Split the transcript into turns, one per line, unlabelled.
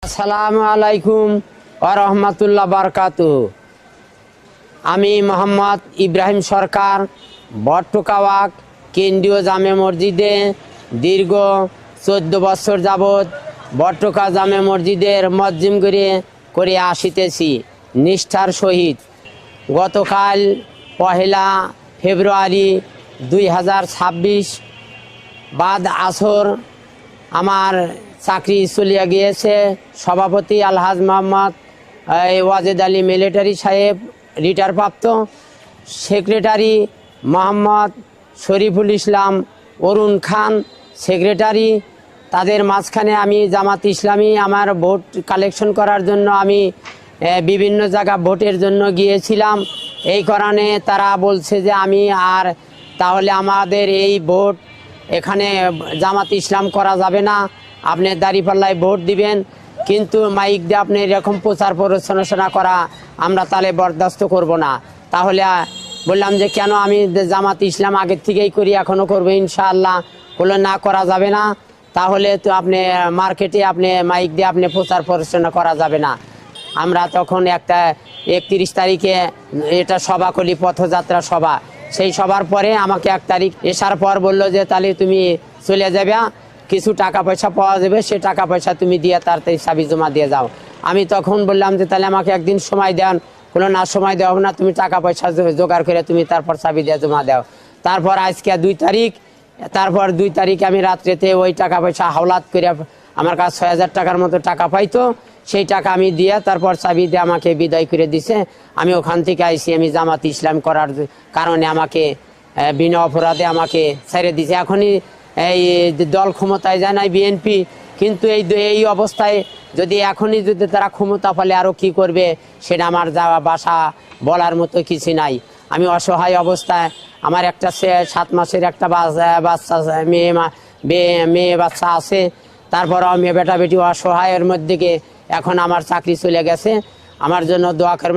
আসসালামু আলাইকুম ওয়া রাহমাতুল্লাহ বারাকাতুহু। আমি মোহাম্মদ ইব্রাহিম সরকার বটকাওয়াক কেন্দ্রীয় জামে মসজিদে দীর্ঘ 14 বছর যাবৎ বটকা জামে মসজিদের মজ্জিম করে আসিতেছি নিষ্ঠার সহিত। গতকাল 1 ফেব্রুয়ারি 2026 বাদ আসর আমার চাকরি চলিয়া গিয়েছে। সভাপতি আলহাজ মোহাম্মদ ওয়াজেদ আলী মিলিটারি সাহেব রিটায়ার প্রাপ্ত, সেক্রেটারি মোহাম্মদ শরীফুল ইসলাম অরুণ খান সেক্রেটারি। তাদের মাঝখানে আমি জামাত ইসলামী আমার ভোট কালেকশন করার জন্য আমি বিভিন্ন জায়গা ভোটের জন্য গিয়েছিলাম। এই কারণে তারা বলছে যে আমি আর তাহলে আমাদের এই ভোট এখানে জামাত ইসলাম করা যাবে না, আপনি দাঁড়িপাল্লায় ভোট দিবেন, কিন্তু মাইক দিয়ে আপনি এরকম প্রচার প্রচারণা করা আমরা তাহলে বরদাস্ত করব না। তাহলে বললাম যে কেন, আমি জামাত ইসলাম আগের থেকেই করি, এখনও করবো ইনশাআল্লাহ। বললো না, করা যাবে না, তাহলে তো আপনি মার্কেটে আপনি মাইক দিয়ে আপনি প্রচার প্রচারণা করা যাবে না। আমরা তখন একটা 31 তারিখে এটা সভা করি, পথযাত্রা সভা। সেই সভার পরে আমাকে 1 তারিখ এসার পর বললো যে তাহলে তুমি চলে যাবে, কিছু টাকা পয়সা পাওয়া যাবে, সে টাকা পয়সা তুমি দিয়ে তাড়াতাড়ি চাবি জমা দিয়ে যাও। আমি তখন বললাম যে তাহলে আমাকে একদিন সময় দেন। বললো না, সময় দেওয়া হবে না, তুমি টাকা পয়সা জোগাড় করে তুমি তারপর চাবি দিয়ে জমা দাও। তারপর আজকে 2 তারিখ, তারপর 2 তারিখে আমি রাত্রেতে ওই টাকা পয়সা হাওলাত করে আমার কাছে 6000 টাকার মতো টাকা পাইতো, সেই টাকা আমি দিয়ে তারপর চাবি দিয়ে আমাকে বিদায় করে দিছে। আমি ওখান থেকে আইসি, আমি জামাত ইসলাম করার কারণে আমাকে বিনা অপরাধে আমাকে ছেড়ে দিছে। এখনই এই দল ক্ষমতায় যায় নাই বিএনপি, কিন্তু এই অবস্থায় যদি এখনই যদি তারা ক্ষমতা পালে আরও কি করবে সেটা আমার যাওয়া বাসা বলার মতো কিছু নাই। আমি অসহায় অবস্থায়, আমার একটা 7 মাসের একটা বাচ্চা মেয়ে বাচ্চা আছে, তারপর আমি বেটা বেটি অসহায়ের মধ্যে এখন আমার চাকরি চলে গেছে। আমার জন্য দোয়া করবেন।